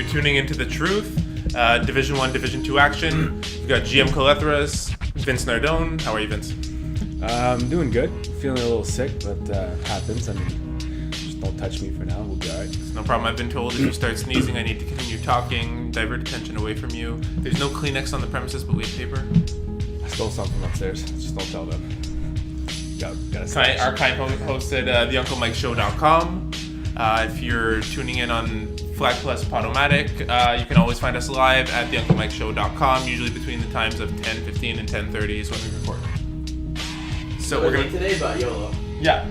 tuning into The Truth, Division 1, Division 2 action. We've got GM Calethras, Vince Nardone. How are you, Vince? I'm doing good. Feeling a little sick, but happens. I mean, just don't touch me for now. We'll be all right. No problem. I've been told if you start sneezing, I need to continue talking, divert attention away from you. There's no Kleenex on the premises, but we have paper. I stole something upstairs. Just don't tell them. Our kind host at theunclemikeshow.com. If you're tuning in on Flag Plus Podomatic, you can always find us live at theunclemikeshow.com, usually between the times of 10:15 and 10:30 is when we record. So we're going today about YOLO. Yeah,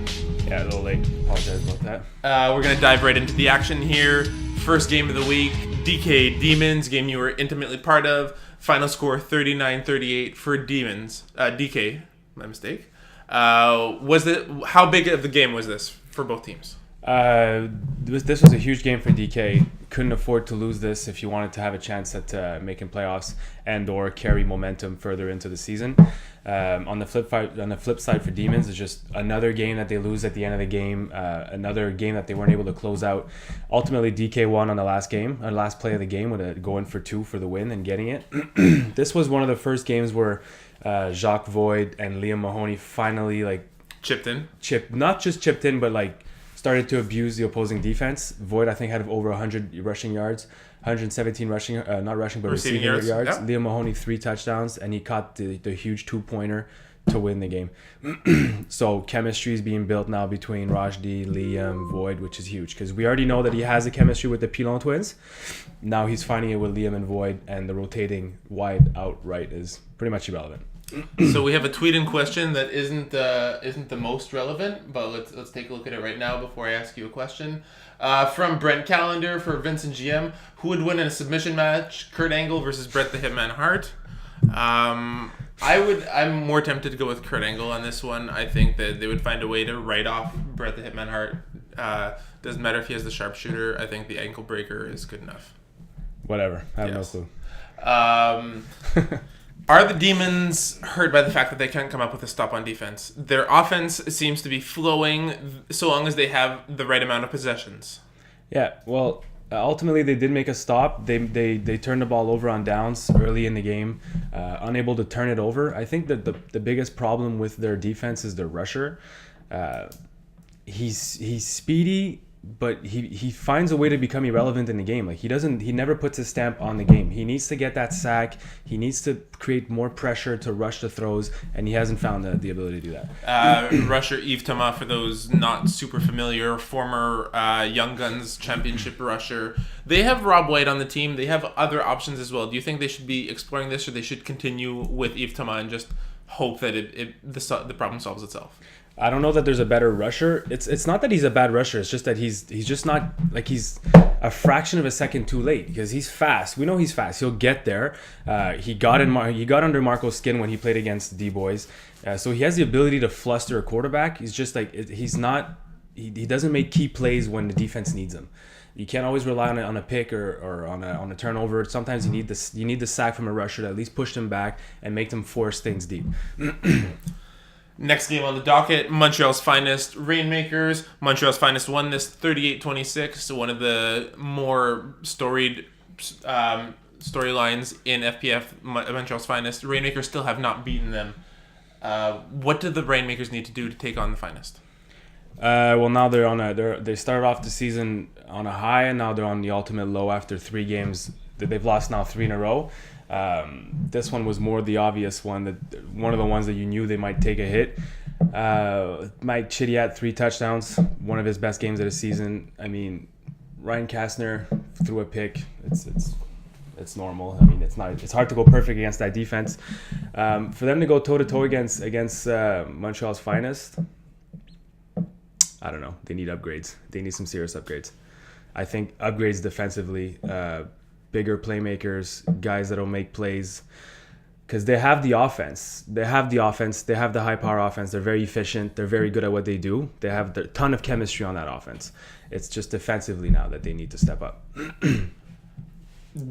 a little late. Apologize about that. we're going to dive right into the action here. First game of the week, DK Demons, game you were intimately part of. Final score 39-38 for Demons. DK, my mistake. How big of the game was this for both teams? This was a huge game for DK. Couldn't afford to lose this if you wanted to have a chance at making playoffs and or carry momentum further into the season. On the flip side for Demons, it's just another game that they lose at the end of the game. Another game that they weren't able to close out. Ultimately, DK won on the last play of the game with a going for 2 for the win and getting it. This was one of the first games where Jacques Void and Liam Mahoney finally chipped in, but started to abuse the opposing defense. Void, I think, had over 100 rushing yards, 117 receiving yards. Yeah. Liam Mahoney 3 touchdowns, and he caught the huge 2-pointer to win the game. So chemistry is being built now between Rajdi, Liam, Void, which is huge because we already know that he has a chemistry with the Pilon twins. Now he's finding it with Liam and Void, and the rotating wide out right is pretty much irrelevant. So we have a tweet in question that isn't the most relevant, but let's take a look at it right now before I ask you a question. From Brent Callender for Vince and GM, who would win in a submission match? Kurt Angle versus Bret the Hitman Hart. I'm more tempted to go with Kurt Angle on this one. I think that they would find a way to write off Bret the Hitman Hart. Doesn't matter if he has the sharpshooter. I think the ankle breaker is good enough. Whatever. I have no clue. Are the Demons hurt by the fact that they can't come up with a stop on defense? Their offense seems to be flowing so long as they have the right amount of possessions. Yeah, well, ultimately they did make a stop. They turned the ball over on downs early in the game, unable to turn it over. I think that the biggest problem with their defense is their rusher. He's speedy, but he finds a way to become irrelevant in the game. He never puts his stamp on the game. He needs to get that sack. He needs to create more pressure to rush the throws, and he hasn't found the ability to do that. Rusher Yves Thomas, for those not super familiar, former Young Guns championship rusher. They have Rob White on the team. They have other options as well. Do you think they should be exploring this, or they should continue with Yves Thomas and just hope that the problem solves itself? I don't know that there's a better rusher. It's not that he's a bad rusher. It's just that he's just not he's a fraction of a second too late because he's fast. We know he's fast. He'll get there. He got under Marco's skin when he played against the D-Boys. So he has the ability to fluster a quarterback. He's just he's not. He doesn't make key plays when the defense needs him. You can't always rely on a pick or on a turnover. Sometimes you need the sack from a rusher to at least push them back and make them force things deep. Next game on the docket, Montreal's Finest, Rainmakers. Montreal's Finest won this 38-26, so one of the more storied storylines in FPF, Montreal's Finest. Rainmakers still have not beaten them. What do the Rainmakers need to do to take on the Finest? Well, now they started off the season on a high, and now they're on the ultimate low after 3 games. They've lost now 3 in a row. This one was more the obvious one, one of the ones that you knew they might take a hit. Mike Chidiat 3 touchdowns, one of his best games of the season. I mean, Ryan Kastner threw a pick. It's normal. I mean, it's hard to go perfect against that defense. For them to go toe to toe against Montreal's Finest, I don't know. They need upgrades. They need some serious upgrades. I think upgrades defensively. Bigger playmakers, guys that'll make plays, because they have the offense. They have the high-power offense. They're very efficient. They're very good at what they do. They have a ton of chemistry on that offense. It's just defensively now that they need to step up.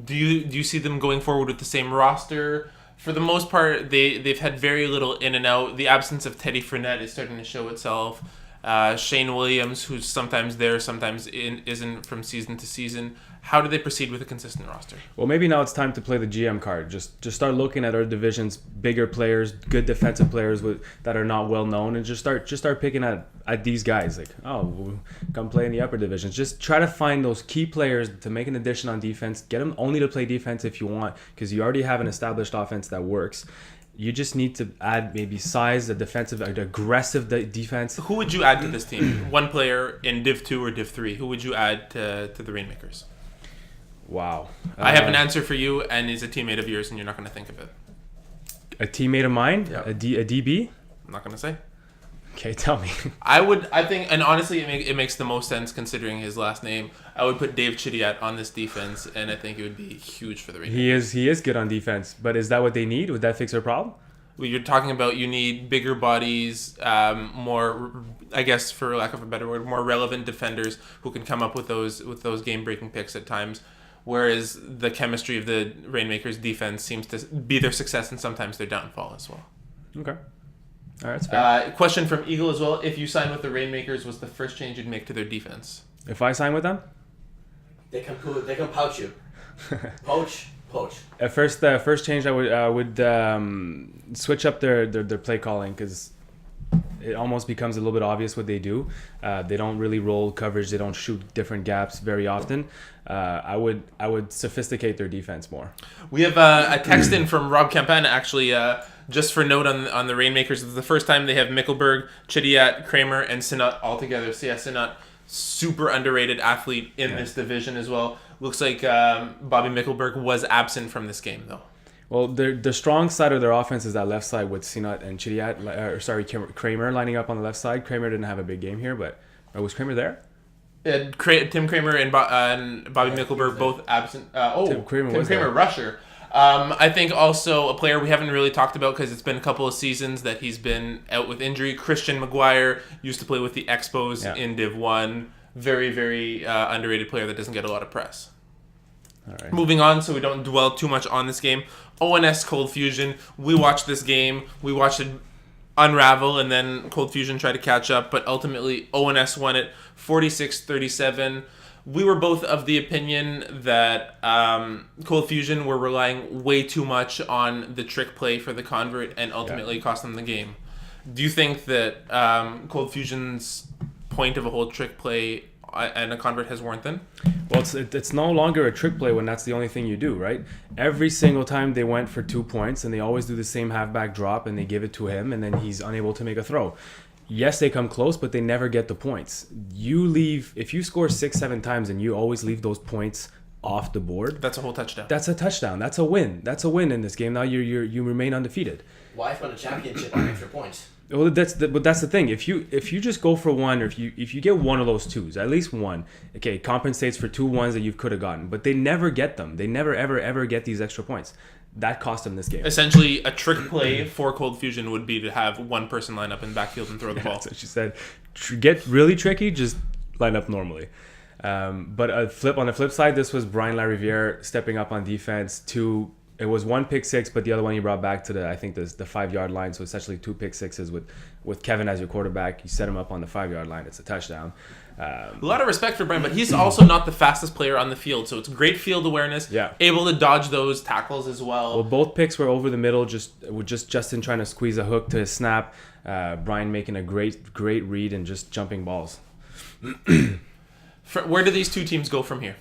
Do you see them going forward with the same roster? For the most part, they've had very little in and out. The absence of Teddy Fournette is starting to show itself. Shane Williams, who's sometimes there, sometimes isn't from season to season. How do they proceed with a consistent roster? Well, maybe now it's time to play the GM card. Just start looking at our division's bigger players, good defensive players that are not well known, and just start picking at these guys. Like, oh, come play in the upper divisions. Just try to find those key players to make an addition on defense. Get them only to play defense if you want, because you already have an established offense that works. You just need to add maybe size, an aggressive defense. Who would you add to this team? One player in Div 2 or Div 3. Who would you add to the Rainmakers? Wow. I have an answer for you, and he's a teammate of yours, and you're not going to think of it. A teammate of mine? Yeah. A DB? I'm not going to say. Okay, tell me. I think, and honestly, it makes the most sense considering his last name. I would put Dave Chidiat on this defense, and I think it would be huge for the Rainmakers. He is good on defense, but is that what they need? Would that fix their problem? Well, you're talking about you need bigger bodies, more, I guess, for lack of a better word, more relevant defenders who can come up with those game-breaking picks at times. Whereas the chemistry of the Rainmakers defense seems to be their success and sometimes their downfall as well. Okay. All right, that's fair. Question from Eagle as well. If you sign with the Rainmakers, what's the first change you'd make to their defense? If I sign with them? They can poach you. Poach. At first change I would switch up their play calling, because it almost becomes a little bit obvious what they do. They don't really roll coverage. They don't shoot different gaps very often. I would sophisticate their defense more. We have a text in from Rob Campana, actually, just for note on the Rainmakers. It's the first time they have Mickelberg, Chidiat, Kramer, and Sinat all together. So yeah, Sinat, super underrated athlete in this division as well. Looks like Bobby Mickelberg was absent from this game, though. Well, the strong side of their offense is that left side with Sinat and Chidiat, Kramer lining up on the left side. Kramer didn't have a big game here, but was Kramer there? Tim Kramer and Bobby Mickelberg both absent. Tim Kramer rusher. I think also a player we haven't really talked about because it's been a couple of seasons that he's been out with injury. Christian McGuire used to play with the Expos in Div 1. Very, very underrated player that doesn't get a lot of press. All right. Moving on, so we don't dwell too much on this game. ONS Cold Fusion. We watched this game. We watched it unravel, and then Cold Fusion tried to catch up, but ultimately ONS won it 46-37. We were both of the opinion that Cold Fusion were relying way too much on the trick play for the convert, and ultimately cost them the game. Do you think that Cold Fusion's point of a whole trick play and a convert has worn thin? Well, it's no longer a trick play when that's the only thing you do, right? Every single time they went for 2 points, and they always do the same halfback drop, and they give it to him, and then he's unable to make a throw. Yes, they come close, but they never get the points. If you score 6-7 times and you always leave those points off the board, that's a whole touchdown. That's a touchdown. That's a win. That's a win in this game. Now you remain undefeated. Why win a championship on extra points? Well, that's the thing. If you just go for one, or if you get one of those twos, at least one, okay, it compensates for 2 ones that you could have gotten. But they never get them. They never ever get these extra points. That cost them this game. Essentially, a trick play for Cold Fusion would be to have one person line up in the backfield and throw the ball. That's what she said. Get really tricky, just line up normally. But on the flip side, this was Brian Lariviere stepping up on defense. It was 1 pick six, but the other one he brought back to the 5-yard line. So essentially 2 pick sixes with Kevin as your quarterback. You set him up on the 5-yard line. It's a touchdown. A lot of respect for Brian, but he's also not the fastest player on the field. So it's great field awareness. Yeah. Able to dodge those tackles as well. Well, both picks were over the middle. Just Justin trying to squeeze a hook to his snap. Brian making a great read and just jumping balls. Where do these two teams go from here?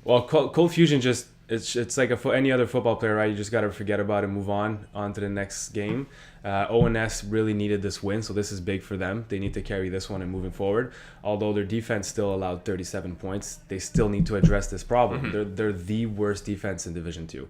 Well, Cold Fusion just it's like any other football player, right? You just got to forget about it, move on to the next game. ONS really needed this win, so this is big for them. They need to carry this one and moving forward. Although their defense still allowed 37 points, they still need to address this problem. Mm-hmm. They're the worst defense in Division 2.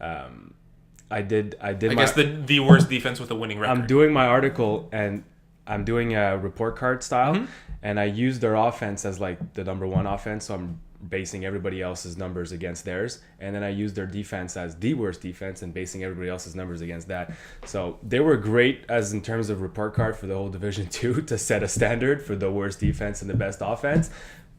I guess the worst defense with a winning record. I'm doing my article and I'm doing a report card style, and I use their offense as like the number 1 offense. So I'm basing everybody else's numbers against theirs, and then I use their defense as the worst defense and basing everybody else's numbers against that. So they were great as in terms of report card for the whole Division 2 to set a standard for the worst defense and the best offense,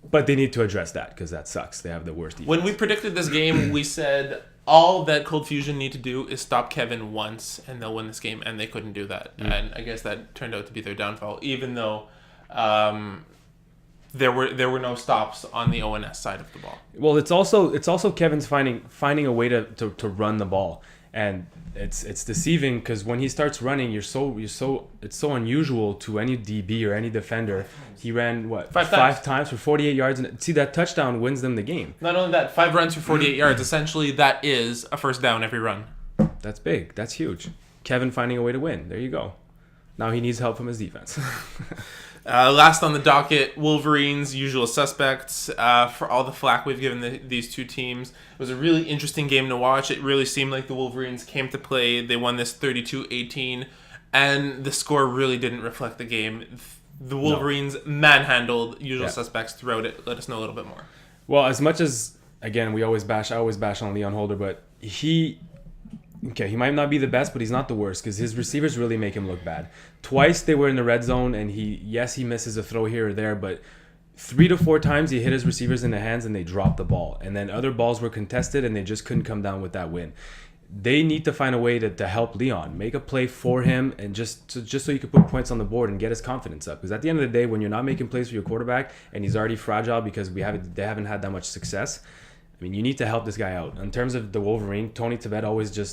but they need to address that because that sucks. They have the worst defense. When we predicted this game, we said all that Cold Fusion need to do is stop Kevin once and they'll win this game, and they couldn't do that. And I guess that turned out to be their downfall, even though there were no stops on the ONS side of the ball. Well, it's also Kevin's finding a way to run the ball, and it's deceiving because when he starts running, it's so unusual to any DB or any defender. He ran five times for 48 yards, and see that touchdown wins them the game. Not only that, 5 runs for 48 yards. Essentially, that is a first down every run. That's big. That's huge. Kevin finding a way to win. There you go. Now he needs help from his defense. Last on the docket, Wolverines, usual suspects. For all the flack we've given these two teams, it was a really interesting game to watch. It really seemed like the Wolverines came to play. They won this 32-18, and the score really didn't reflect the game. The Wolverines manhandled usual suspects throughout it. Let us know a little bit more. Well, as much as, again, I always bash on Leon Holder, but he might not be the best, but he's not the worst because his receivers really make him look bad. Twice they were in the red zone, and he misses a throw here or there, but 3 to 4 times he hit his receivers in the hands and they dropped the ball. And then other balls were contested and they just couldn't come down with that win. They need to find a way to help Leon, make a play for him, and just so you can put points on the board and get his confidence up. Because at the end of the day, when you're not making plays for your quarterback and he's already fragile because they haven't had that much success, I mean, you need to help this guy out. In terms of the Wolverine, Tony Tibet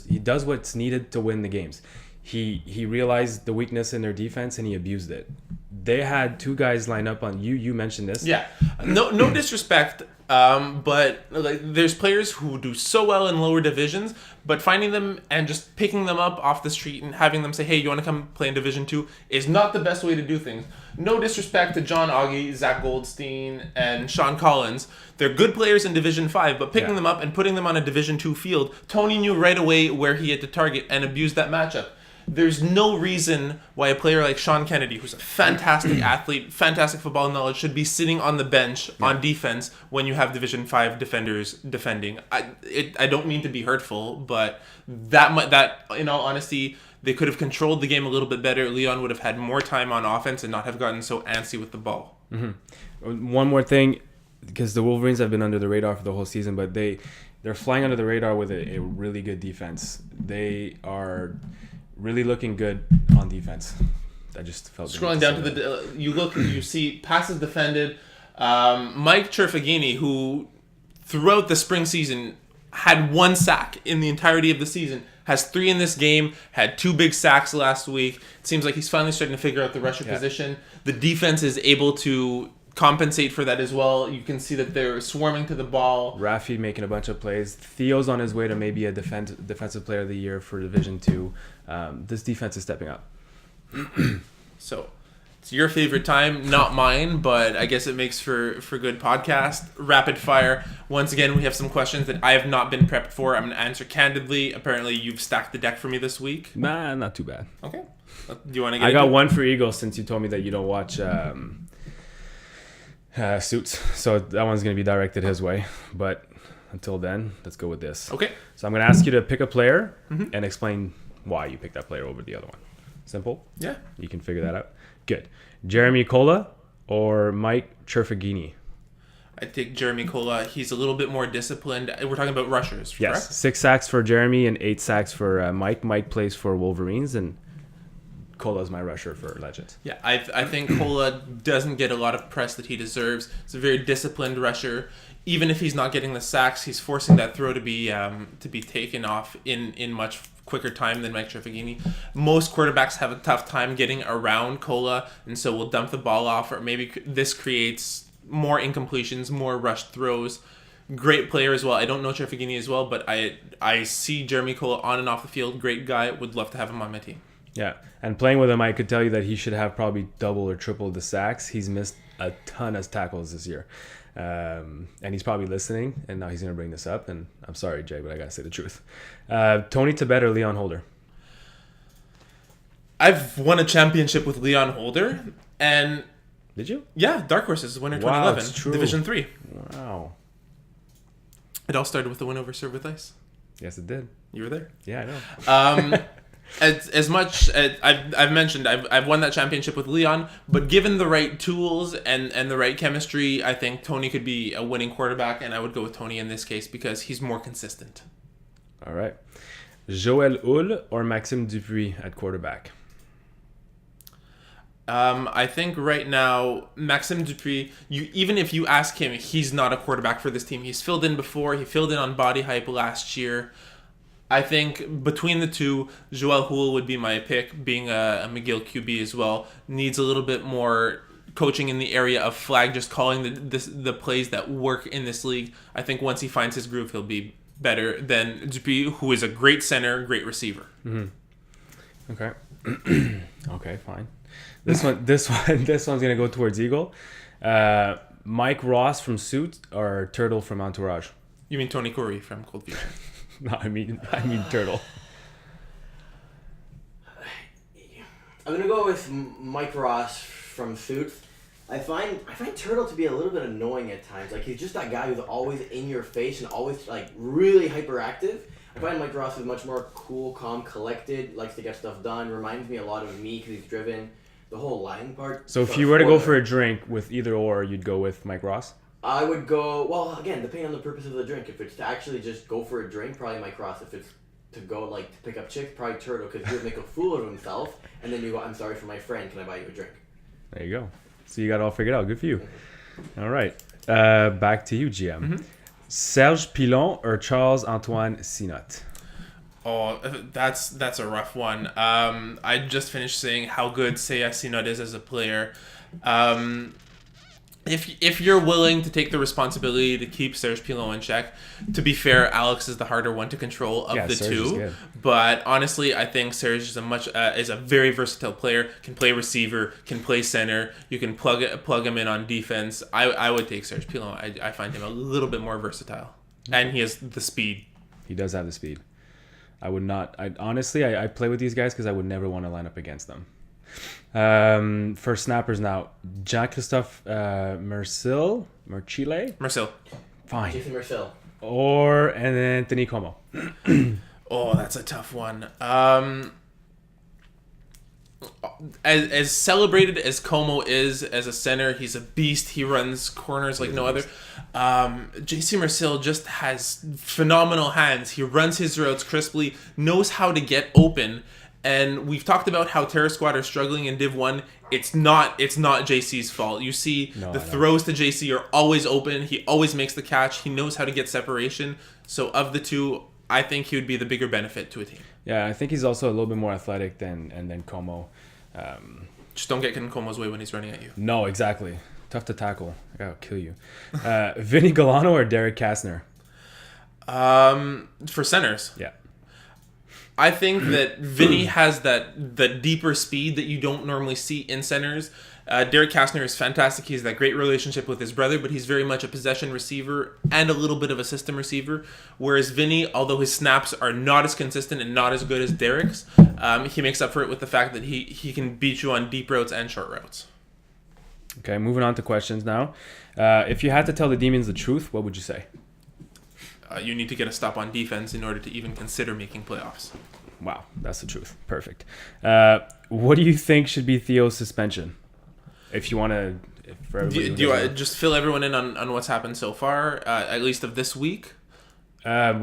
he does what's needed to win the games. He realized the weakness in their defense and he abused it. They had 2 guys line up on you. You mentioned this. Yeah, no disrespect, but like there's players who do so well in lower divisions, but finding them and just picking them up off the street and having them say, "Hey, you want to come play in Division 2?" is not the best way to do things. No disrespect to John Augie, Zach Goldstein, and Sean Collins. They're good players in Division 5, but picking them up and putting them on a Division 2 field, Tony knew right away where he had to target and abused that matchup. There's no reason why a player like Sean Kennedy, who's a fantastic athlete, fantastic football knowledge, should be sitting on the bench on defense when you have Division 5 defenders defending. I don't mean to be hurtful, but that in all honesty, they could have controlled the game a little bit better. Leon would have had more time on offense and not have gotten so antsy with the ball. Mm-hmm. One more thing, because the Wolverines have been under the radar for the whole season, but they're flying under the radar with a really good defense. They are really looking good on defense. I just felt scrolling down to you see passes defended. Mike Cherfagini, who throughout the spring season had 1 sack in the entirety of the season, has 3 in this game, had 2 big sacks last week. It seems like he's finally starting to figure out the rusher position. The defense is able to compensate for that as well. You can see that they're swarming to the ball. Rafi making a bunch of plays. Theo's on his way to maybe a defensive player of the year for Division 2. This defense is stepping up. So it's your favorite time, not mine, but I guess it makes for good podcast. Rapid fire. Once again, we have some questions that I have not been prepped for. I'm going to answer candidly. Apparently, you've stacked the deck for me this week. Nah, not too bad. Okay. Do you want to get I got one for Eagles since you told me that you don't watch Suits. So that one's going to be directed his way. But until then, let's go with this. Okay. So I'm going to ask you to pick a player and explain why you picked that player over the other one. Simple? Yeah. You can figure that out. Good. Jeremy Cola or Mike Cherfagini? I take Jeremy Cola. He's a little bit more disciplined. We're talking about rushers, correct? Yes. 6 sacks for Jeremy and 8 sacks for Mike. Mike plays for Wolverines, and Cola's my rusher for Legends. Yeah, I think Cola doesn't get a lot of press that he deserves. He's a very disciplined rusher. Even if he's not getting the sacks, he's forcing that throw to be taken off in much quicker time than Mike Cherfagini. Most quarterbacks have a tough time getting around Cola, and so will dump the ball off, or maybe this creates more incompletions, more rushed throws. Great player as well. I don't know Cherfagini as well, but I see Jeremy Cola on and off the field. Great guy. Would love to have him on my team. Yeah, and playing with him, I could tell you that he should have probably double or triple the sacks. He's missed a ton of tackles this year. And he's probably listening, and now he's going to bring this up. And I'm sorry, Jay, but I got to say the truth. Tony Tibet or Leon Holder? I've won a championship with Leon Holder. And did you? Yeah, Dark Horses, winner 2011. It's true. Division 3. Wow. It all started with the win over Serve with Ice. Yes, it did. You were there. Yeah, I know. As much as I've mentioned, I've won that championship with Leon, but given the right tools and the right chemistry, I think Tony could be a winning quarterback, and I would go with Tony in this case because he's more consistent. All right. Joël Hull or Maxime Dupuis at quarterback? I think right now, Maxime Dupuis, even if you ask him, he's not a quarterback for this team. He's filled in before. He filled in on Body Hype last year. I think between the two, Joel Houle would be my pick, being a McGill QB as well. Needs a little bit more coaching in the area of flag, just calling the plays that work in this league. I think once he finds his groove, he'll be better than Dupuis, who is a great center, great receiver. Mm-hmm. Okay. Okay, fine. This one's gonna go towards Eagle. Mike Ross from Suit or Turtle from Entourage? You mean Tony Corey from Cold Fusion? No, I mean Turtle. I'm gonna go with Mike Ross from Suits. I find Turtle to be a little bit annoying at times. Like, he's just that guy who's always in your face and always like really hyperactive. I find Mike Ross is much more cool, calm, collected, likes to get stuff done. Reminds me a lot of me because he's driven. The whole lying part. So if you were to go for a drink with either or, you'd go with Mike Ross? I would go, well, again, depending on the purpose of the drink. If it's to actually just go for a drink, probably Mike Ross. If it's to go, like, to pick up chicks, probably Turtle, because he would make a fool of himself, and then you go, I'm sorry for my friend, can I buy you a drink? There you go. So you got it all figured out. Good for you. Mm-hmm. All right. Back to you, GM. Mm-hmm. Serge Pilon or Charles-Antoine Sinot? Oh, that's a rough one. I just finished saying how good Seiya Sinot is as a player. If you're willing to take the responsibility to keep Serge Pilon in check, to be fair, Alex is the harder one to control of the Serge two. But honestly, I think Serge is a very versatile player. Can play receiver, can play center. You can plug him in on defense. I would take Serge Pilon. I find him a little bit more versatile, and he has the speed. He does have the speed. I would not. I play with these guys because I would never want to line up against them. For snappers now, Jean-Christophe Mercil. Fine. Jason Mercil. And then Anthony Como. Oh, that's a tough one. As celebrated as Como is as a center, he's a beast. He runs corners like no other. JC Mercil just has phenomenal hands. He runs his routes crisply, knows how to get open. And we've talked about how Terror Squad are struggling in Div 1. It's not JC's fault. You see throws to JC are always open. He always makes the catch. He knows how to get separation. So of the two, I think he would be the bigger benefit to a team. Yeah, I think he's also a little bit more athletic than Como. Just don't get in Como's way when he's running at you. No, exactly. Tough to tackle. I gotta kill you. Vinny Galano or Derek Kastner? For centers. Yeah. I think that Vinny has that deeper speed that you don't normally see in centers. Derek Kastner is fantastic. He has that great relationship with his brother, but he's very much a possession receiver and a little bit of a system receiver. Whereas Vinny, although his snaps are not as consistent and not as good as Derek's, he makes up for it with the fact that he can beat you on deep routes and short routes. Okay, moving on to questions now. If you had to tell the Demons the truth, what would you say? You need to get a stop on defense in order to even consider making playoffs. Wow, that's the truth. Perfect. What do you think should be Theo's suspension? If you want to... Do you just fill everyone in on what's happened so far, at least of this week? I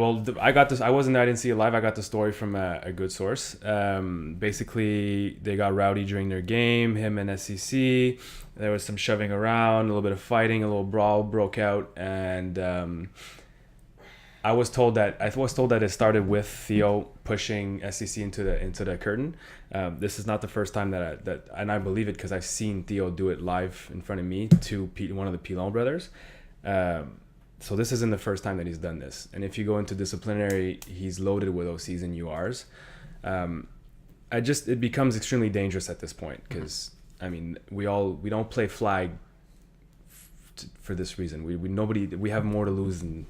got this. I wasn't there. I didn't see it live. I got the story from a good source. Basically, they got rowdy during their game. Him and SEC. There was some shoving around, a little bit of fighting, a little brawl broke out, and I was told that it started with Theo pushing SEC into the curtain. This is not the first time that and I believe it because I've seen Theo do it live in front of me to one of the Pilon brothers. So this isn't the first time that he's done this. And if you go into disciplinary, he's loaded with OCs and URs. It becomes extremely dangerous at this point because I mean we don't play flag for this reason. We have more to lose than.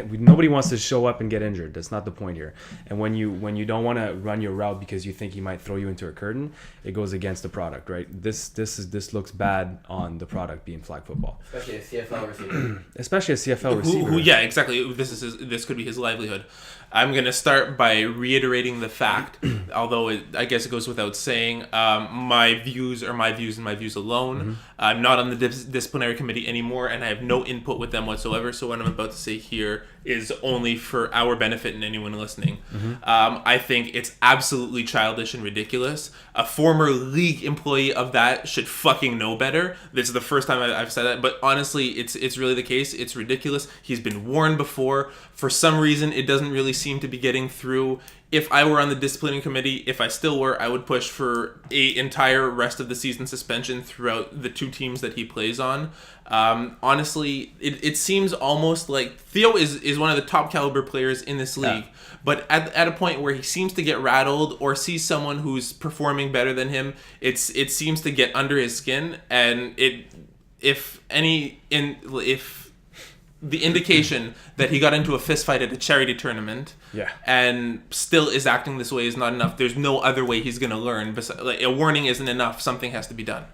Nobody wants to show up and get injured. That's not the point here. And when you don't want to run your route because you think he might throw you into a curtain, it goes against the product, right? This looks bad on the product being flag football. Especially a CFL receiver. Especially a CFL receiver. Yeah, exactly. This could be his livelihood. I'm going to start by reiterating the fact, although I guess it goes without saying, my views are my views and my views alone. I'm not on the disciplinary committee anymore, and I have no input with them whatsoever. So what I'm about to say here is only for our benefit and anyone listening. I think it's absolutely childish and ridiculous. A former league employee of that should fucking know better. This is the first time I've said that, but honestly, it's really the case. It's ridiculous. He's been warned before. For some reason, it doesn't really seem to be getting through. If I were on the disciplining committee, if I still were, I would push for a entire rest of the season suspension throughout the 2 teams that he plays on. Honestly, it seems almost like Theo is one of the top caliber players in this league. Yeah. But at a point where he seems to get rattled or sees someone who's performing better than him, it seems to get under his skin. And if the indication that he got into a fist fight at a charity tournament and still is acting this way is not enough. There's no other way he's going to learn. Like, a warning isn't enough. Something has to be done.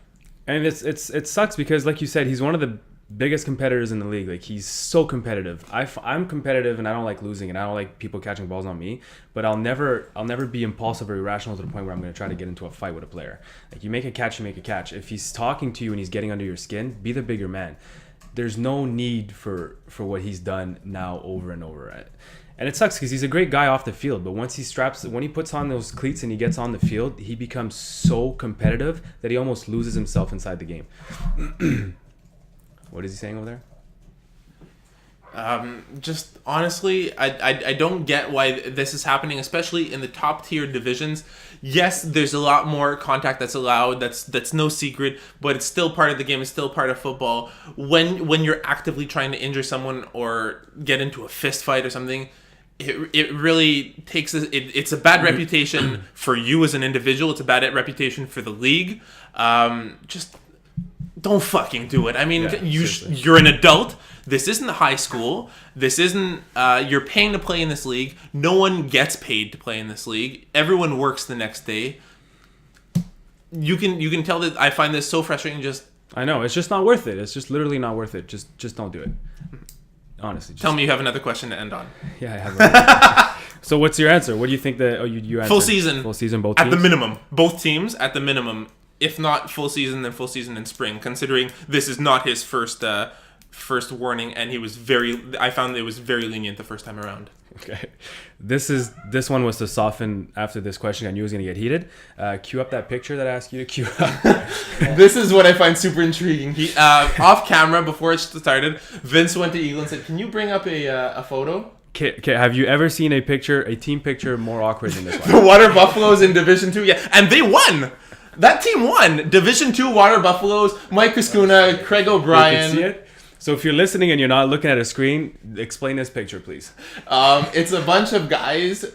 And it sucks because, like you said, he's one of the biggest competitors in the league. Like, he's so competitive. I'm competitive and I don't like losing and I don't like people catching balls on me, but I'll never be impulsive or irrational to the point where I'm going to try to get into a fight with a player. Like, you make a catch, you make a catch. If he's talking to you and he's getting under your skin, be the bigger man. There's no need for what he's done now over and over. And it sucks because he's a great guy off the field, but when he puts on those cleats and he gets on the field, he becomes so competitive that he almost loses himself inside the game. What is he saying over there? Just honestly, I don't get why this is happening, especially in the top tier divisions. Yes, there's a lot more contact that's allowed. That's no secret, but it's still part of the game. It's still part of football. When you're actively trying to injure someone or get into a fist fight or something, it really takes it's a bad reputation for you as an individual. It's a bad reputation for the league. Just don't fucking do it. I mean, you're an adult. This isn't high school. This isn't, you're paying to play in this league. No one gets paid to play in this league. Everyone works the next day. You can tell that I find this so frustrating. I know, it's just not worth it. It's just literally not worth it. Just don't do it. Honestly. Tell me you have another question to end on. Yeah, I have. So what's your answer? What do you think that, you answered? Full season. Full season, both teams? At the minimum. Both teams at the minimum. If not full season, then full season in spring, considering this is not his first warning, and I found it was very lenient the first time around. Okay. This one was to soften after this question. I knew it was going to get heated. Cue up that picture that I asked you to cue up. This is what I find super intriguing. He off camera, before it started, Vince went to Eagle and said, "Can you bring up a photo?" Okay, have you ever seen a team picture more awkward than this one? The Water Buffaloes in Division 2, yeah. And they won! That team won! Division 2 Water Buffaloes, Mike Kuskuna, Craig O'Brien. You can see it? So if you're listening and you're not looking at a screen, explain this picture, please. It's a bunch of guys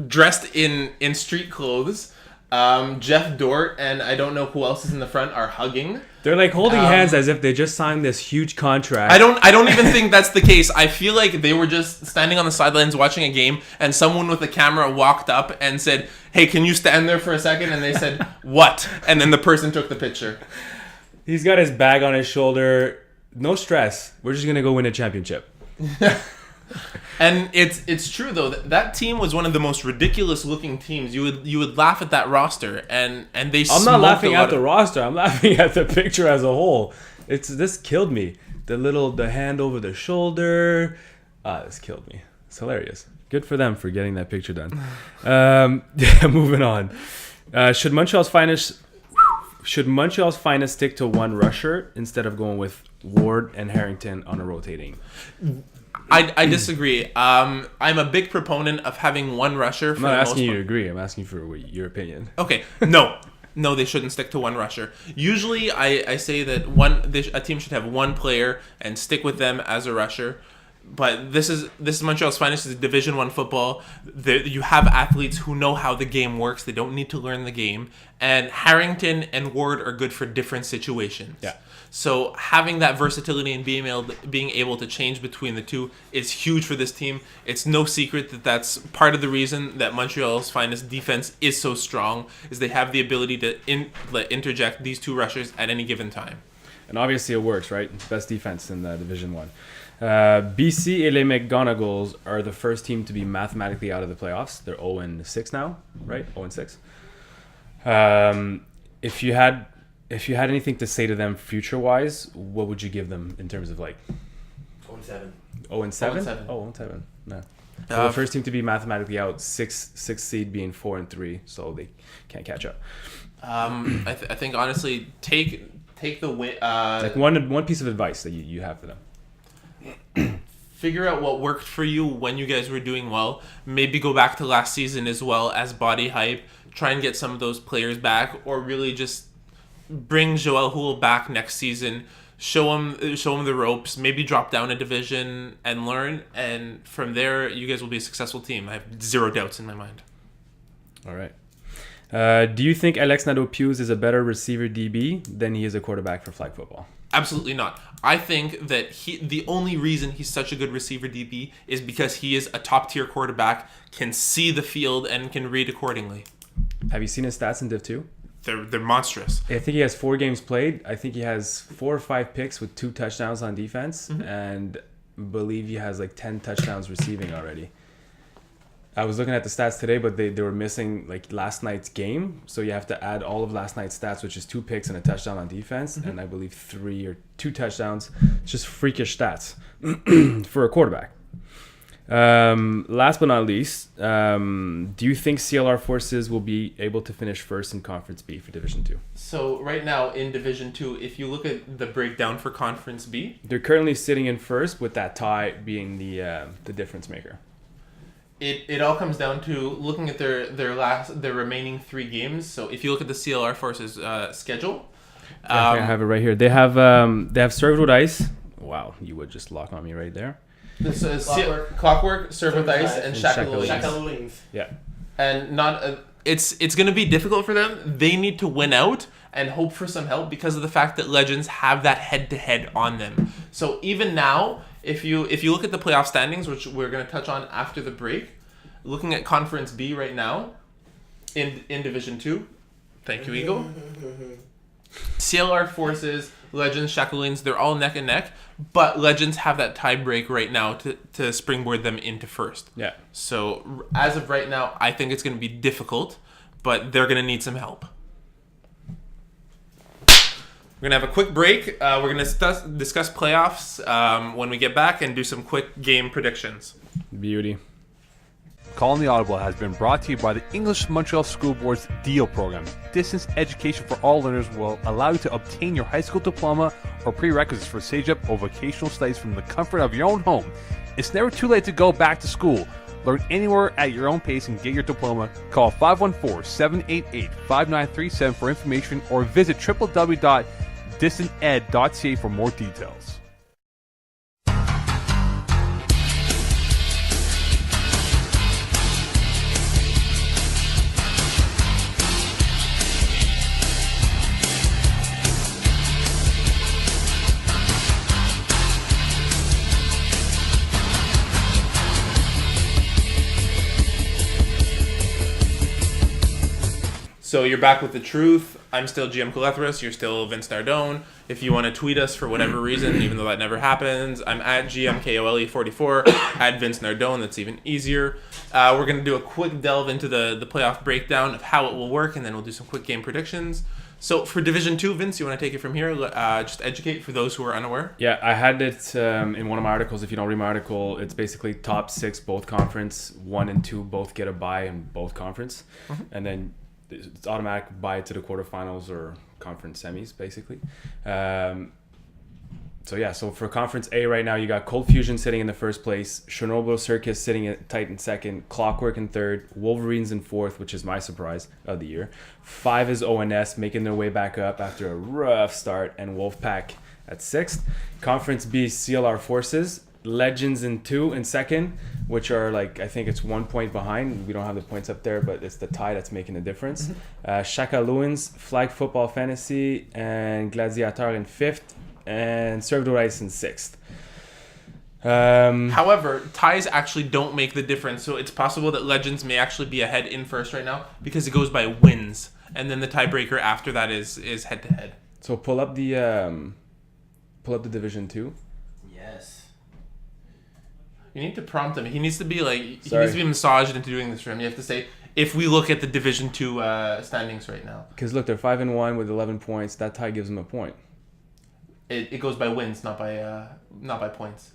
dressed in street clothes. Jeff Dort and I don't know who else is in the front are hugging. They're like holding hands as if they just signed this huge contract. I don't even think that's the case. I feel like they were just standing on the sidelines watching a game and someone with a camera walked up and said, "Hey, can you stand there for a second?" And they said, "What?" And then the person took the picture. He's got his bag on his shoulder. No stress. We're just going to go win a championship. And it's true though that team was one of the most ridiculous looking teams. You would laugh at that roster and they. I'm not laughing at the roster. I'm laughing at the picture as a whole. This killed me. The hand over the shoulder. This killed me. It's hilarious. Good for them for getting that picture done. Moving on. Should Montreal's finest stick to one rusher instead of going with Ward and Harrington on a rotating? I disagree. I'm a big proponent of having one rusher. I'm not asking you to agree. I'm asking for your opinion. Okay. No, they shouldn't stick to one rusher. Usually, I say that a team should have one player and stick with them as a rusher. But this is Montreal's finest. This is Division 1 football. You have athletes who know how the game works. They don't need to learn the game. And Harrington and Ward are good for different situations. Yeah. So having that versatility and being able to change between the two is huge for this team. It's no secret that that's part of the reason that Montreal's finest defense is so strong, is they have the ability to interject these two rushers at any given time. And obviously it works, right? Best defense in Division 1. BC et les McGonagalls are the first team to be mathematically out of the playoffs. They're 0-6 now, right? 0-6. If you had anything to say to them future-wise, what would you give them in terms of like 0-7. 0-7? 0-7. No. So the first team to be mathematically out, sixth seed being 4-3, so they can't catch up. I think honestly, take the win. Like one piece of advice that you have for them. Figure out what worked for you when you guys were doing well. Maybe go back to last season as well as body hype. Try and get some of those players back, or really just bring Joel Houle back next season. Show him the ropes. Maybe drop down a division and learn. And from there, you guys will be a successful team. I have zero doubts in my mind. All right. Do you think Alex Nadeau-Pius is a better receiver DB than he is a quarterback for flag football? Absolutely not. I think that the only reason he's such a good receiver DB is because he is a top-tier quarterback, can see the field, and can read accordingly. Have you seen his stats in Div 2? They're monstrous. I think he has 4 games played. I think he has 4 or 5 picks with 2 touchdowns on defense, and believe he has like 10 touchdowns receiving already. I was looking at the stats today, but they were missing like last night's game, so you have to add all of last night's stats, which is 2 picks and a touchdown on defense, and I believe 3 or 2 touchdowns. It's just freakish stats for a quarterback. Last but not least, do you think CLR Forces will be able to finish first in Conference B for Division 2? So right now in Division 2, if you look at the breakdown for Conference B, they're currently sitting in first, with that tie being the difference maker. It all comes down to looking at their remaining 3 games. So if you look at the CLR Forces schedule, I have it right here. They have Served with Ice. Wow, you would just lock on me right there. This is Clockwork, Serve with Ice, and Shaka-Louise. Yeah. And it's going to be difficult for them. They need to win out and hope for some help because of the fact that Legends have that head-to-head on them. So even now, if you look at the playoff standings, which we're going to touch on after the break, looking at Conference B right now in Division 2, thank you, Eagle. CLR Forces, Legends, Shaka-Louise, they're all neck and neck, but Legends have that tie break right now to springboard them into first. Yeah. So as of right now, I think it's going to be difficult, but they're going to need some help. We're going to have a quick break. We're going to discuss playoffs when we get back and do some quick game predictions. Beauty. Calling the Audible has been brought to you by the English Montreal School Board's DEAL program. Distance education for all learners will allow you to obtain your high school diploma or prerequisites for CEGEP or vocational studies from the comfort of your own home. It's never too late to go back to school. Learn anywhere at your own pace and get your diploma. Call 514-788-5937 for information or visit www.distanted.ca for more details. So you're back with the truth. I'm still GM Calethris. You're still Vince Nardone. If you want to tweet us for whatever reason, even though that never happens, I'm at GMKOLE44, at Vince Nardone. That's even easier. We're going to do a quick delve into the playoff breakdown of how it will work, and then we'll do some quick game predictions. So for Division 2, Vince, you want to take it from here? Just educate for those who are unaware. Yeah, I had it in one of my articles. If you don't read my article, it's basically top 6 both conference, 1 and 2 both get a bye in both conference, and then it's automatic bye to the quarterfinals or conference semis, basically. So for Conference A right now, you got Cold Fusion sitting in the first place, Chernobyl Circus sitting tight in second, Clockwork in third, Wolverines in fourth, which is my surprise of the year. 5 is ONS, making their way back up after a rough start, and Wolfpack at sixth. Conference B, CLR Forces, Legends in 2 and second, which are I think it's 1 point behind. We don't have the points up there, but it's the tie that's making the difference. Shaka-Louise, Flag Football Fantasy, and Gladiator in 5th, and Served with Ice in 6th. However, ties actually don't make the difference, so it's possible that Legends may actually be ahead in first right now because it goes by wins, and then the tiebreaker after that is head-to-head. So pull up the pull up the Division 2? Yes. You need to prompt him. He needs to be like he Sorry. needs to be massaged into doing this for him. You have to say, if we look at the Division 2 standings right now, Because look, they're 5-1 with 11 points. That tie gives them a point. it goes by wins, not by points.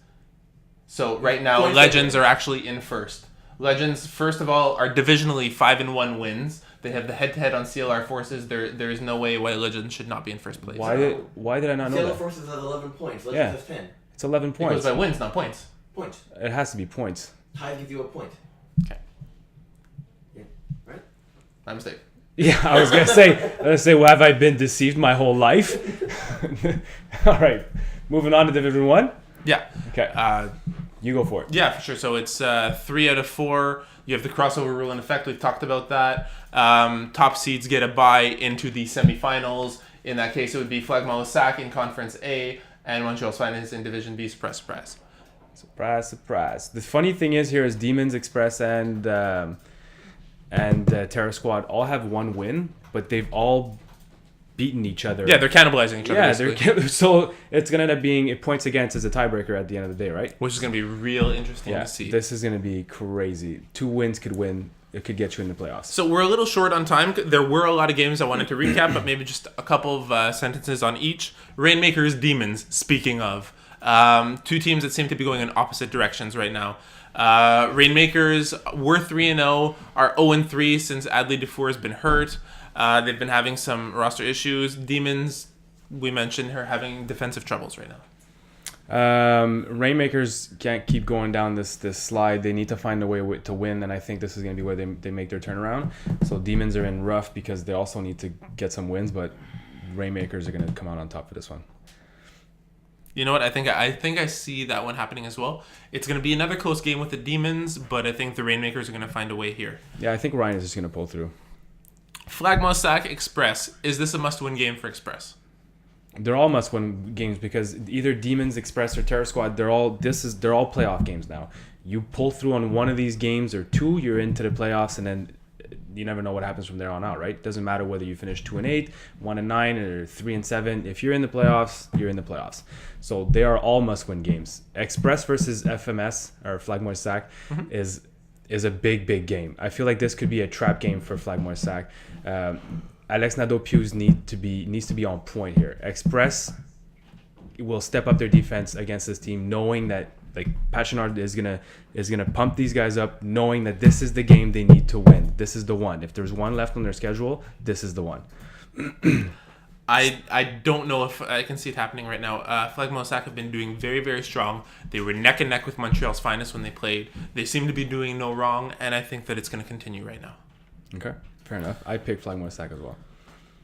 So right now, Points Legends are actually in first. Legends, first of all, are divisionally 5-1 wins. They have the head-to-head on CLR Forces. There is no way why Legends should not be in first place. Why did I not know Sailor that? Forces has 11 points. Yeah. Legends has 10 It's 11 It goes points. by wins, not points. points. It has to be points. Tie gives you a point. Okay, Yeah. Right? my mistake. Yeah, I was gonna say, well, have I been deceived my whole life? All right, moving on to Division 1. Yeah. Okay, you go for it. Yeah, for sure. So it's 3 out of 4. You have the crossover rule in effect. We've talked about that. Top seeds get a bye into the semifinals. In that case, it would be Flagmont-Sac in Conference A and Montreal's Finest in Division B. Surprise, surprise. Surprise, surprise. The funny thing is here is Demons, Express, and Terror Squad all have one win, but they've all beaten each other. Yeah, they're cannibalizing each other. Yeah, basically. so it's gonna end up being it points against as a tiebreaker at the end of the day, right? Which is going to be real interesting Yeah, to see. this is gonna be crazy. 2 wins could win. It could get you in the playoffs. So we're a little short on time. There were a lot of games I wanted to recap, but maybe just a couple of sentences on each. Rainmakers, Demons, speaking of. 2 teams that seem to be going in opposite directions right now. Rainmakers were 3-0, are 0-3 since Adley Dufour has been hurt. They've been having some roster issues. Demons, we mentioned her having defensive troubles right now. Rainmakers can't keep going down this slide. They need to find a way to win, and I think this is going to be where they make their turnaround. So Demons are in rough because they also need to get some wins, but Rainmakers are going to come out on top for this one. You know what? I think I see that one happening as well. It's going to be another close game with the Demons, but I think the Rainmakers are going to find a way here. Yeah, I think Ryan is just going to pull through. Flagmont-Sac Express. Is this a must-win game for Express? They're all must-win games because either Demons, Express, or Terror Squad, they're all playoff games now. You pull through on one of these games or 2, you're into the playoffs, and then you never know what happens from there on out, right? Doesn't matter whether you finish 2-8, 1-9, or 3-7. If you're in the playoffs, you're in the playoffs. So they are all must-win games. Express versus FMS or Flagmont-Sac is a big game. I feel like this could be a trap game for Flagmont-Sac. Alex Nadeau-Pius needs to be on point here. Express will step up their defense against this team, knowing that like Pachinard is gonna pump these guys up, knowing that this is the game they need to win. This is the one. If there's one left on their schedule, this is the one. I don't know if I can see it happening right now. Flagmont-Sac have been doing very, very strong. They were neck and neck with Montreal's Finest when they played. They seem to be doing no wrong, and I think that it's going to continue right now. Okay, fair enough. I picked Flagmont-Sac as well.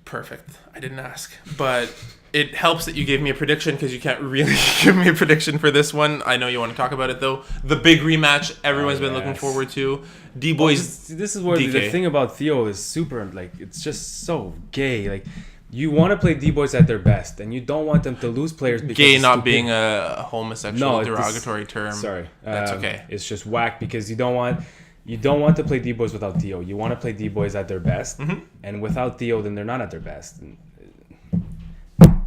Perfect. I didn't ask. But it helps that you gave me a prediction because you can't really give me a prediction for this one. I know you want to talk about it, though. The big rematch everyone's been looking forward to. D-Boys. This is where DK. the thing about Theo is super, like, it's just so gay. Like, you want to play D-Boys at their best, and you don't want them to lose players because Gay it's not stupid. being a homosexual it's- derogatory term. Sorry, That's okay. It's just whack because you don't want to play D-Boys without Theo. You want to play D-Boys at their best, and without Theo, then they're not at their best. And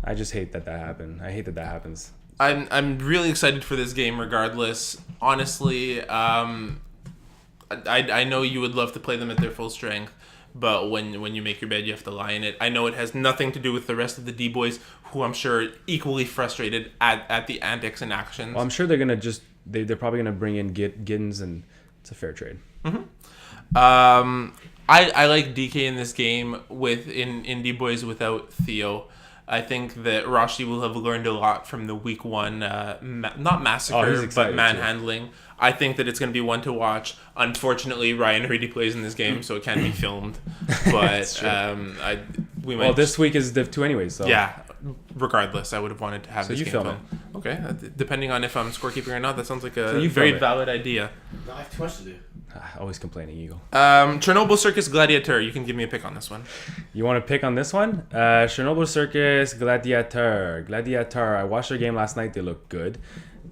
I just hate that happened. I hate that happens. I'm really excited for this game regardless. Honestly, I know you would love to play them at their full strength, but when you make your bed, you have to lie in it. I know it has nothing to do with the rest of the D-Boys, who I'm sure are equally frustrated at the antics and actions. Well, I'm sure they're gonna they're probably gonna bring in Giddens, and it's a fair trade. I like DK in this game in D-Boys without Theo. I think that Rashi will have learned a lot from the week 1, not massacre, he's but excited manhandling. I think that it's going to be one to watch. Unfortunately, Ryan already plays in this game, so it can't be filmed. But we might. Well, this week is Div 2 anyway, so Yeah. Regardless, I would have wanted to have this you game film done. Okay. Depending on if I'm scorekeeping or not, that sounds like a you very film it. valid idea. No, I have too much to do. Always complaining, Eagle. Chernobyl Circus Gladiator. You can give me a pick on this one. You want to pick on this one? Chernobyl Circus, Gladiator. I watched their game last night. They look good.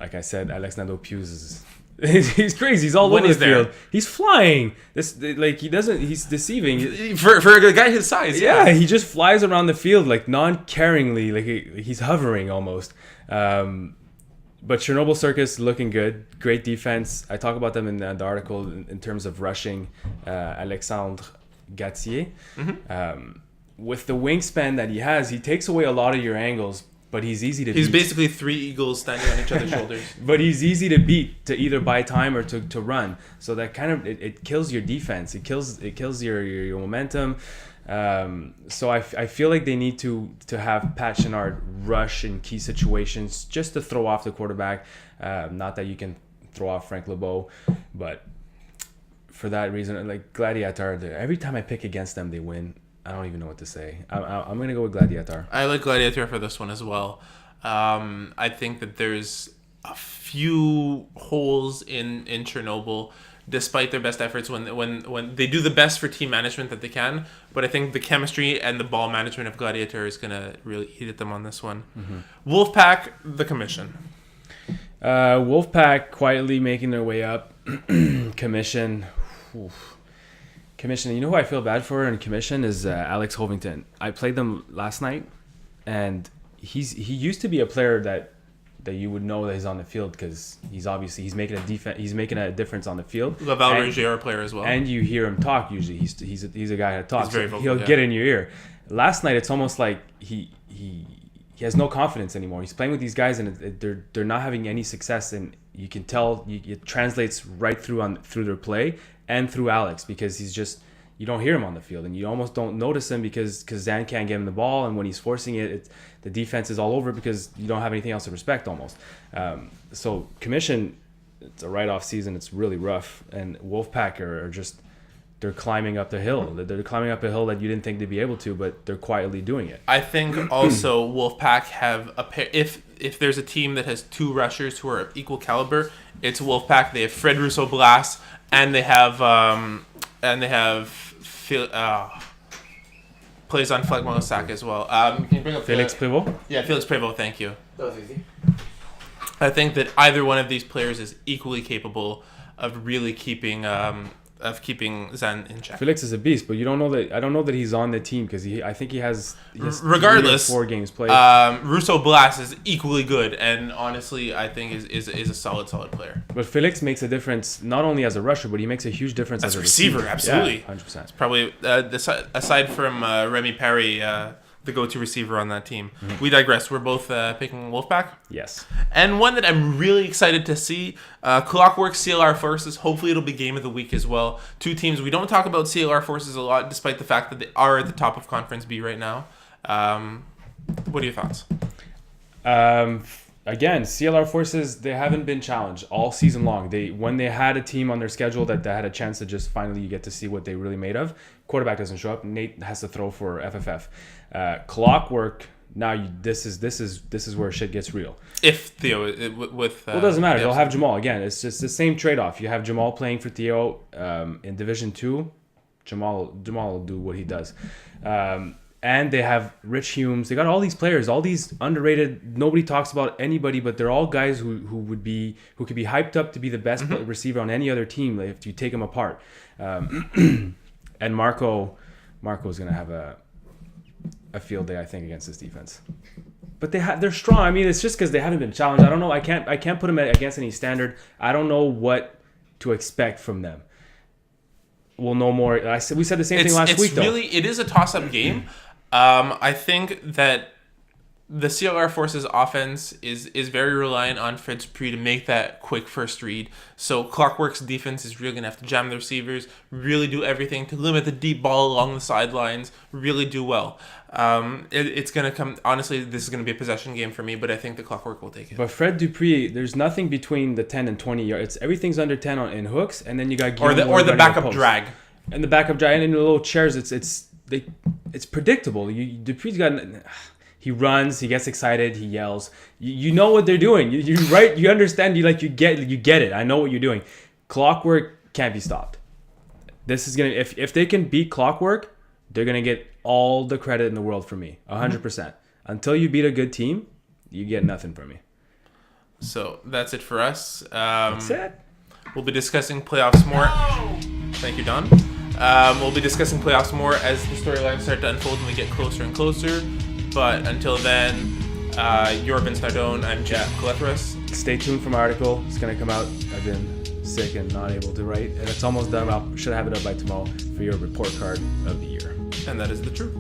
Like I said, Alex Nadeau-Pius is... he's crazy. He's all When over he's the there. field. He's flying. He's deceiving. For a guy his size, Yeah, he just flies around the field like non-caringly, like he's hovering almost. But Chernobyl Circus looking good. Great defense. I talk about them in the article in terms of rushing. Alexandre Gatier. With the wingspan that he has, he takes away a lot of your angles, but he's easy to beat. He's basically 3 eagles standing on each other's shoulders. But he's easy to beat, to either buy time or to run. So that kind of, it kills your defense. It kills your momentum. So I feel like they need to have Pat Chenard rush in key situations just to throw off the quarterback. Not that you can throw off Frank Lebeau, but for that reason, like Gladiator, every time I pick against them, they win. I don't even know what to say. I'm going to go with Gladiator. I like Gladiator for this one as well. I think that there's a few holes in Chernobyl, despite their best efforts when they do the best for team management that they can. But I think the chemistry and the ball management of Gladiator is going to really eat at them on this one. Wolfpack, the Commission. Wolfpack quietly making their way up. Commission. Commission, you know who I feel bad for in Commission is Alex Hovington. I played them last night, and he used to be a player that you would know that he's on the field because he's making a difference on the field. Laval Rogier player as well. And you hear him talk usually. He's a guy that talks. He's very vocal, He'll get in your ear. Last night it's almost like he has no confidence anymore. He's playing with these guys and they're not having any success, and you can tell it translates right through their play and through Alex, because he's just, you don't hear him on the field and you almost don't notice him because Zan can't get him the ball, and when he's forcing it, the defense is all over because you don't have anything else to respect almost. So Commission, it's a write-off season. It's really rough, and Wolfpack are just, they're climbing up the hill. They're climbing up a hill that you didn't think they'd be able to, but they're quietly doing it. I think also Wolfpack have a pair. If there's a team that has 2 rushers who are of equal caliber, it's Wolfpack. They have Fred Rousseau-Blas, and they have plays on Fleck Molosak as well. Can you bring up Felix Prévost? Yeah, Felix Prévost. Thank you. That was easy. I think that either one of these players is equally capable of really keeping Zan in check. Felix is a beast, but you don't know that. I don't know that he's on the team because I think he has regardless 3 or 4 games played. Rousseau Blas is equally good, and honestly, I think is a solid player. But Felix makes a difference not only as a rusher, but he makes a huge difference as a receiver. Absolutely, yeah, 100%. It's probably aside from Remy Perry, the go-to receiver on that team. We digress. We're both picking Wolfpack. Yes. And one that I'm really excited to see, Clockwork CLR Forces. Hopefully it'll be game of the week as well. 2 teams. We don't talk about CLR Forces a lot, despite the fact that they are at the top of Conference B right now. What are your thoughts? Again, CLR Forces, they haven't been challenged all season long. When they had a team on their schedule that had a chance to just finally get to see what they really made of, quarterback doesn't show up. Nate has to throw for FFF. Clockwork, now this is where shit gets real. If Theo with well, it doesn't matter. They'll have Jamal again. It's just the same trade-off. You have Jamal playing for Theo in Division 2. Jamal will do what he does. And they have Rich Humes. They got all these players, all these underrated. Nobody talks about anybody, but they're all guys who could be hyped up to be the best receiver on any other team if you take them apart. And Marco's gonna have a field day, I think, against this defense. But they're strong. I mean, it's just because they haven't been challenged. I don't know. I can't put them against any standard. I don't know what to expect from them. We'll know more. We said the same thing last week, though. It is a toss-up game. I think that the CLR Forces offense is very reliant on Fred Dupree to make that quick first read. So Clockwork's defense is really going to have to jam the receivers, really do everything to limit the deep ball along the sidelines, really do well. It's going to come... Honestly, this is going to be a possession game for me, but I think the Clockwork will take it. But Fred Dupree, there's nothing between the 10 and 20 yards. Everything's under 10 in hooks, and then you got... Or the backup drag. And the backup drag, and in the little chairs, it's predictable. Dupree's got... He runs, he gets excited, he yells. You know what they're doing. You right. You understand. You get it. I know what you're doing. Clockwork can't be stopped. This is gonna if they can beat Clockwork, they're gonna get all the credit in the world from me. 100%. Until you beat a good team, you get nothing from me. So that's it for us. That's it. We'll be discussing playoffs more. Thank you, Don. We'll be discussing playoffs more as the storylines start to unfold and we get closer and closer. But until then, You're Vince Nardone. I'm Jim Glytheris. Stay tuned for my article. It's gonna come out. I've been sick and not able to write, and it's almost done. I should have it up by tomorrow for your report card of the year. And that is the truth.